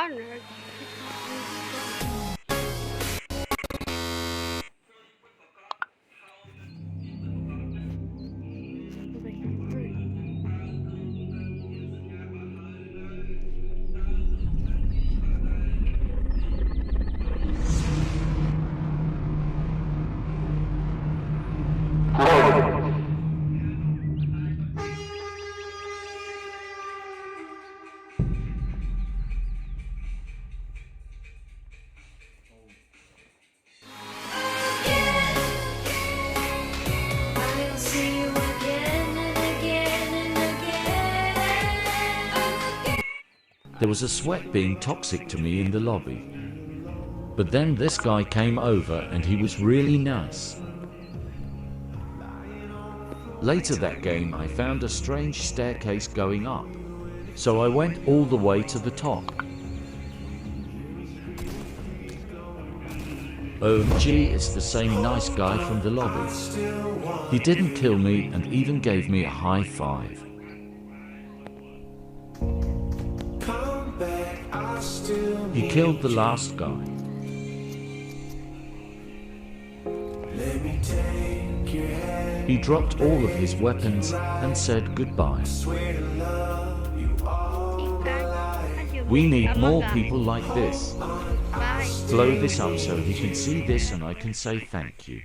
corner. I'll see you again and again and again. There was a sweat being toxic to me in the lobby. But then this guy came over and he was really nice. Later that game I found a strange staircase going up. So I went all the way to the top. OMG, it's the same nice guy from the lobby. He didn't kill me and even gave me a high five. He killed the last guy. He dropped all of his weapons and said goodbye. We need more people like this. Bye. Blow this up so he can see this and I can say thank you.